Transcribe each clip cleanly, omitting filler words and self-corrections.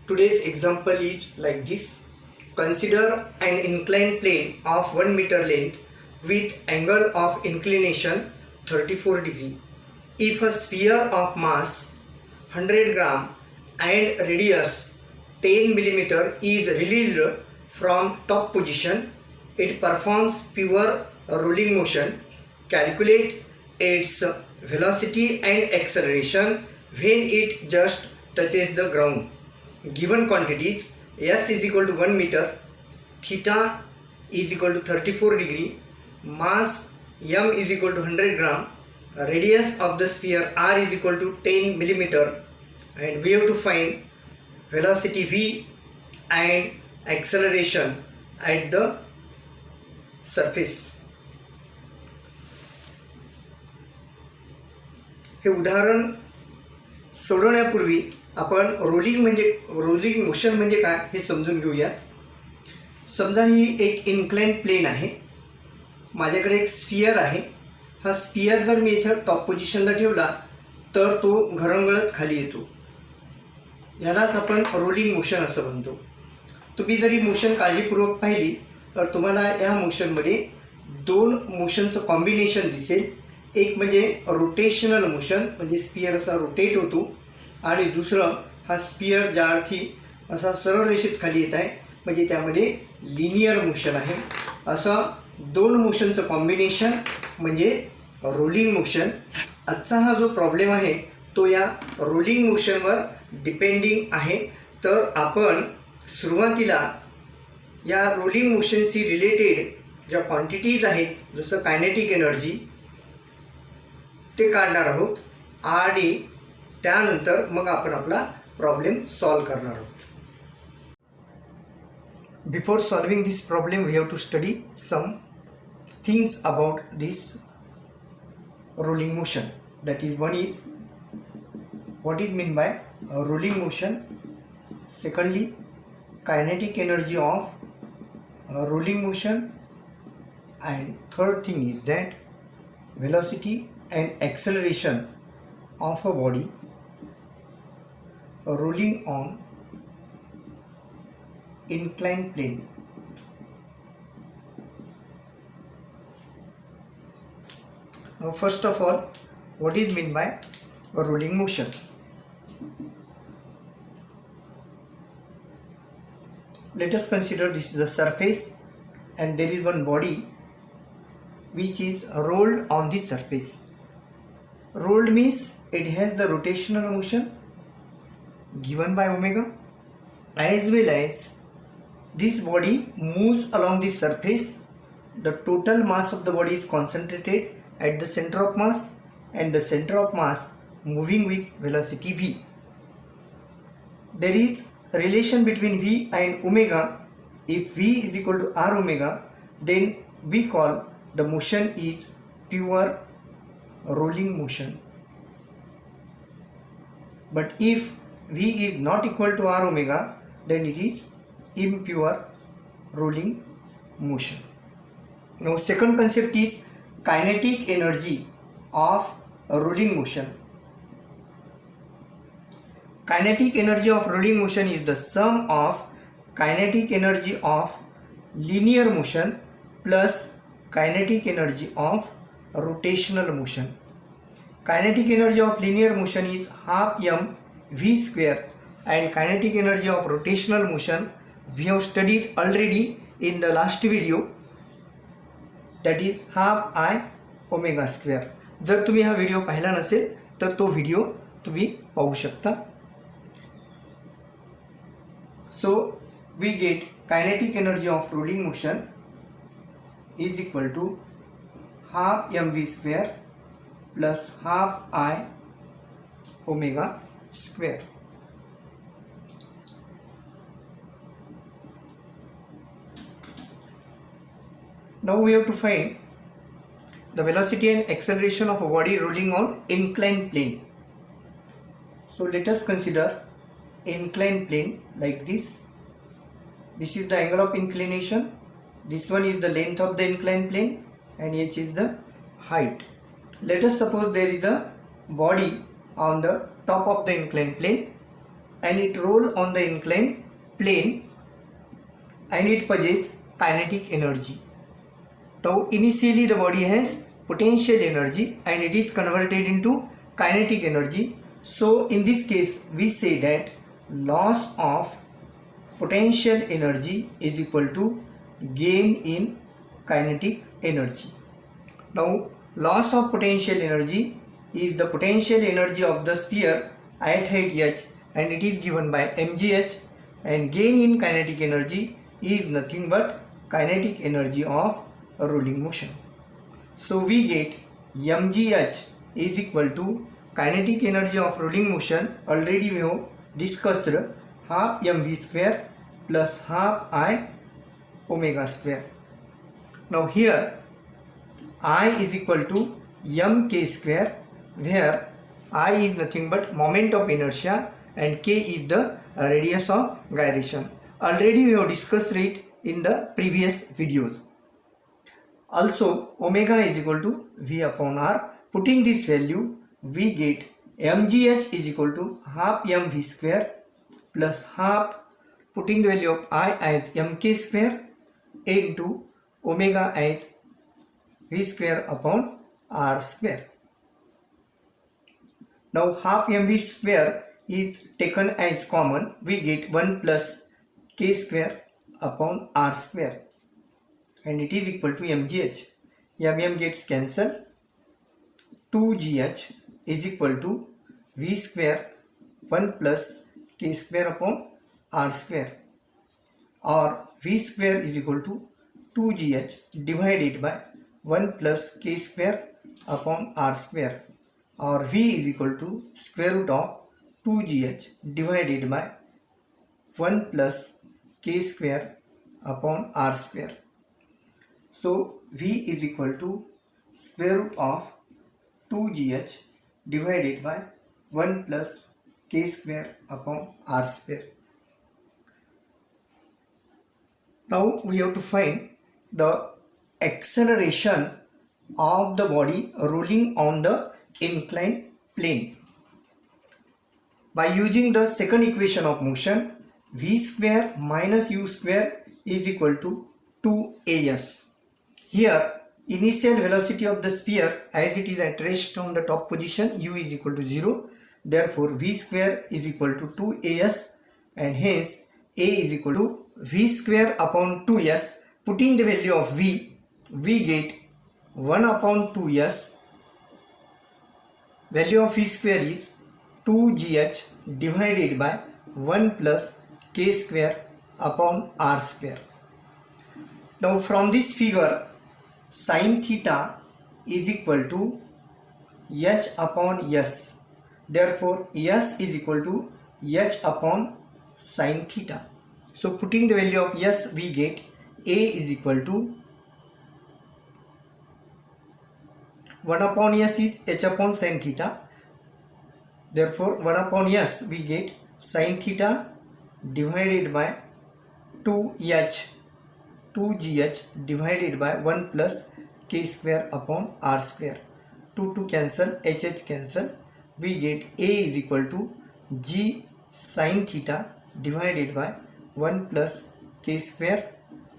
Today's example is like this. Consider an inclined plane of 1 meter length with angle of inclination 34 degree. If a sphere of mass 100 gram and radius 10 millimeter is released from top position, it performs pure rolling motion. Calculate its velocity and acceleration when it just touches the ground. Given quantities: s is equal to 1 meter, theta is equal to 34 degree, mass m is equal to 100 gram, radius of the sphere r is equal to 10 millimeter, and we have to find velocity v and acceleration at the surface. हे उदाहरण सोडवण्यापूर्वी आपण rolling motion म्हणजे काय हे समजून घेऊयात. समजा ही एक incline plane आहे, माझ्याकडे एक स्फियर आहे. हा स्फियर जर मी इथं टॉप पोझिशनला ठेवला तर तो घरंगळत खाली येतो. यालाच आपण रोलिंग मोशन असं म्हणतो. तुम्ही जरी मोशन काळजीपूर्वक पाहिली तर तुम्हाला या मोशनमध्ये दोन मोशनचं कॉम्बिनेशन दिसेल. एक म्हणजे रोटेशनल मोशन, म्हणजे स्फियर असा रोटेट होतो, आणि दुसरं हा स्फियर ज्या अर्थी असा सरळ रेषेत खाली येत आहे म्हणजे त्यामध्ये लिनियर मोशन आहे. असं दोन मोशनचं कॉम्बिनेशन म्हणजे रोलिंग मोशन. आजचा हा जो प्रॉब्लेम आहे तो या रोलिंग मोशनवर डिपेंडिंग आहे. तर आपण सुरुवातीला या रोलिंग मोशनशी रिलेटेड ज्या क्वांटिटीज आहेत जसं कायनेटिक एनर्जी ते काढणार आहोत आणि त्यानंतर मग आपण आपला प्रॉब्लेम सॉल्व करणार आहोत. Before solving this problem we have to study some things about this rolling motion. That is one is what is mean by rolling motion. Secondly, kinetic energy of rolling motion, and third thing is that velocity and acceleration of a body rolling on inclined plane. Now first of all, what is mean by rolling motion? Let us consider this is a surface and there is one body which is rolled on the surface. Rolled means it has the rotational motion given by omega, as well as this body moves along the surface. The total mass of the body is concentrated at the center of mass, and the center of mass moving with velocity v. There is relation between v and omega. If v is equal to r omega, then we call the motion is pure rolling motion. But if v is not equal to r omega, then it is impure rolling motion. Now second concept is kinetic energy of rolling motion. Kinetic energy of rolling motion is the sum of kinetic energy of linear motion plus kinetic energy of rotational motion. Kinetic energy of linear motion is half m v square, and kinetic energy of rotational motion we have studied already in the last video, that is half I omega square. जर तुम्ही हा video पाहिला नसेल तर तो video तुम्ही पाहू शकता. So we get kinetic energy of rolling motion is equal to half mv square plus half I omega square. Now we have to find the velocity and acceleration of a body rolling on inclined plane. So let us consider inclined plane like this. This is the angle of inclination, this one is the length of the inclined plane, and h is the height. Let us suppose there is a body on the top of the inclined plane and it roll on the inclined plane and it possesses kinetic energy. So initially the body has potential energy and it is converted into kinetic energy. So in this case we say that loss of potential energy is equal to gain in kinetic energy. Now loss of potential energy is the potential energy of the sphere at height h and it is given by mgh, and gain in kinetic energy is nothing but kinetic energy of a rolling motion. So we get mgh is equal to kinetic energy of rolling motion. Already we have discussed half mv square plus half I omega square. Now here I is equal to mk square, where I is nothing but moment of inertia and k is the radius of gyration. Already we have discussed it in the previous videos. Also omega is equal to v upon r. Putting this value we get mgh is equal to half mv square plus half, putting the value of I as mk square into omega as v square upon r square. Now half mv square is taken as common, we get 1 plus k square upon r square and it is equal to mgh. mm gets cancelled. 2gh is equal to v square 1 plus k square upon r square, or v square is equal to 2gh divided by 1 plus k square upon r square, or v is equal to square root of 2gh divided by 1 plus k square upon r square. So v is equal to square root of 2gh divided by 1 plus k square upon r square. Now we have to find the acceleration of the body rolling on the inclined plane. By using the second equation of motion, v square minus u square is equal to 2as. Here initial velocity of the sphere, as it is at rest on the top position, u is equal to 0. Therefore v square is equal to 2as, and hence a is equal to v square upon 2s. Putting the value of v, we get 1 upon 2s. Value of v square is 2gh divided by 1 plus k square upon r square. Now from this figure, sin theta is equal to h upon s. Therefore s is equal to h upon sin theta. So putting the value of s, we get a is equal to 1 upon s is h upon sin theta. Therefore 1 upon s we get sin theta divided by 2gh divided by 1 plus k square upon r square. 2 cancel, h cancel, we get a is equal to g sin theta divided by 1 plus k square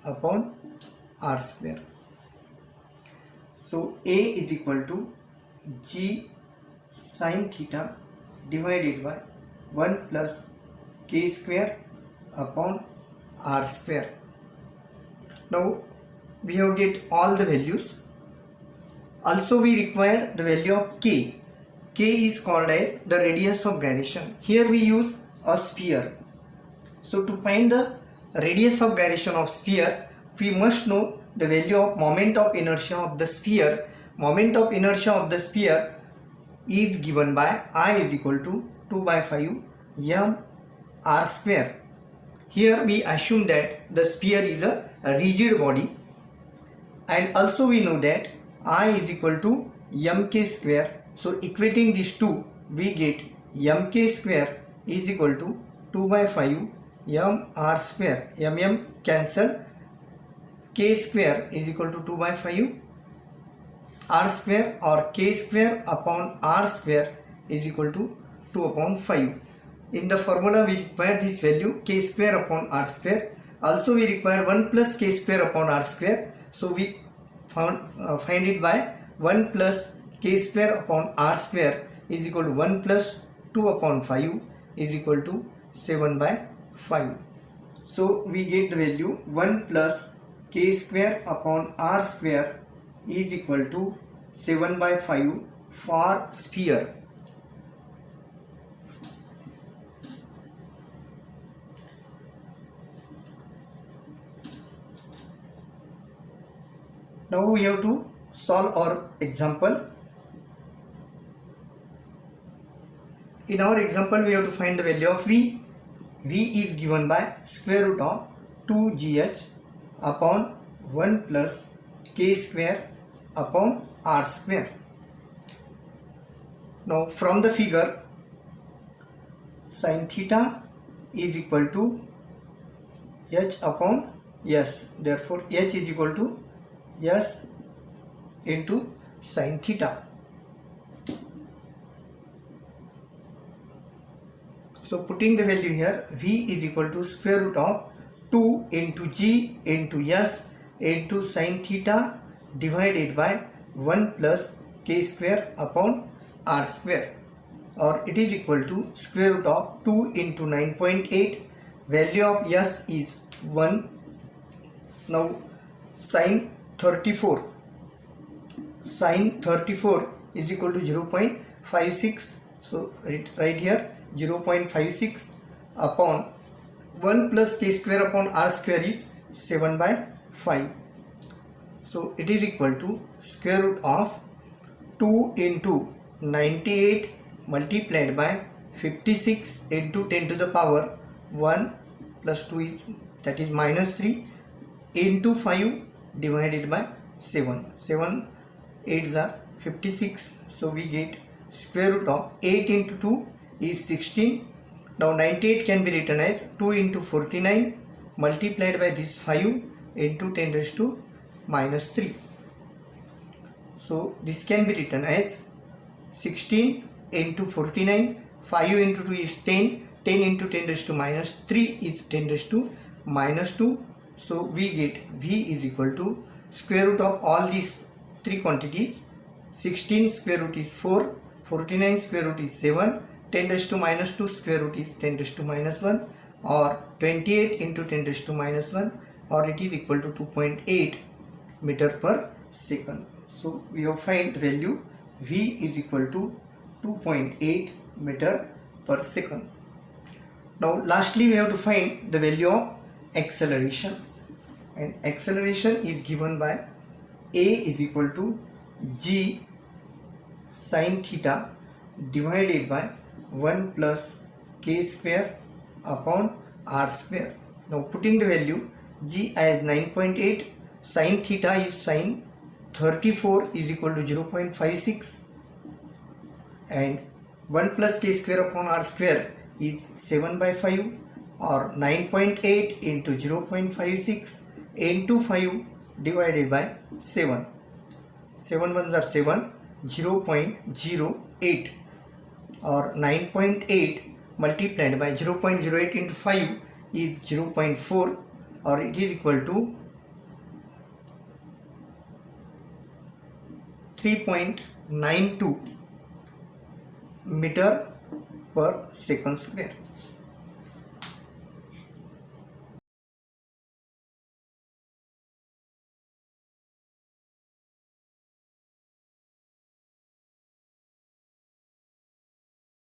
upon r square. So a is equal to g sin theta divided by 1 plus k square upon r square. Now we have get all the values. Also we require the value of k. K is called as the radius of gyration. Here we use a sphere. So to find the radius of gyration of sphere, we must know the value of moment of inertia of the sphere. Moment of inertia of the sphere is given by I is equal to 2 by 5 m r square. Here we assume that the sphere is a rigid body, and also we know that I is equal to mk square. So equating these two, we get mk square is equal to 2 by 5 m r square. Cancel. K square is equal to 2 by 5 r square, or k square upon r square is equal to 2 upon 5. In the formula we require this value k square upon r square. Also we require 1 plus k square upon r square. So we find it by 1 plus k square upon r square is equal to 1 plus 2 upon 5 is equal to 7 by 5. So we get the value 1 plus k square upon r square is equal to 7 by 5 for sphere. Now we have to solve our example. In our example we have to find the value of v. V is given by square root of 2gh upon 1 plus k square upon r square. Now from the figure, sin theta is equal to h upon s. Therefore h is equal to s into sin theta. So putting the value here, v is equal to square root of 2 into g into s into sin theta divided by 1 plus k square upon r square, or it is equal to square root of 2 into 9.8. Value of s is 1. Now sin 34 is equal to 0.56. So right here 0.56 upon 1 plus k square upon r square is 7 by 5. So it is equal to square root of 2 into 98 multiplied by 56 into 10 to the power 1 plus 2 is, that is minus 3, into 5 divided by 7. 7 8s are 56. So we get square root of 8 into 2 is 16. Now 98 can be written as 2 into 49 multiplied by this 5 into 10 raised to minus 3. So this can be written as 16 into 49, 5 into 2 is 10, 10 into 10 raised to minus 3 is 10 raised to minus 2. So we get v is equal to square root of all these three quantities. 16 square root is 4, 49 square root is 7, 10 raised to minus 2 square root is 10 raised to minus 1, or 28 into 10 raised to minus 1, or it is equal to 2.8 meter per second. So we have find value v is equal to 2.8 meter per second. Now lastly we have to find the value of acceleration, and acceleration is given by a is equal to g sin theta divided by 1 plus k square upon r square. Now putting the value, g as 9.8, sin theta is sin 34 is equal to 0.56, and 1 plus k square upon r square is 7 by 5, or 9.8 into 0.56 into 5 divided by 7. 7 ones are 7, 0.08, or 9.8 multiplied by 0.08 into 5 is 0.4, or it is equal to 3.92 meter per second square.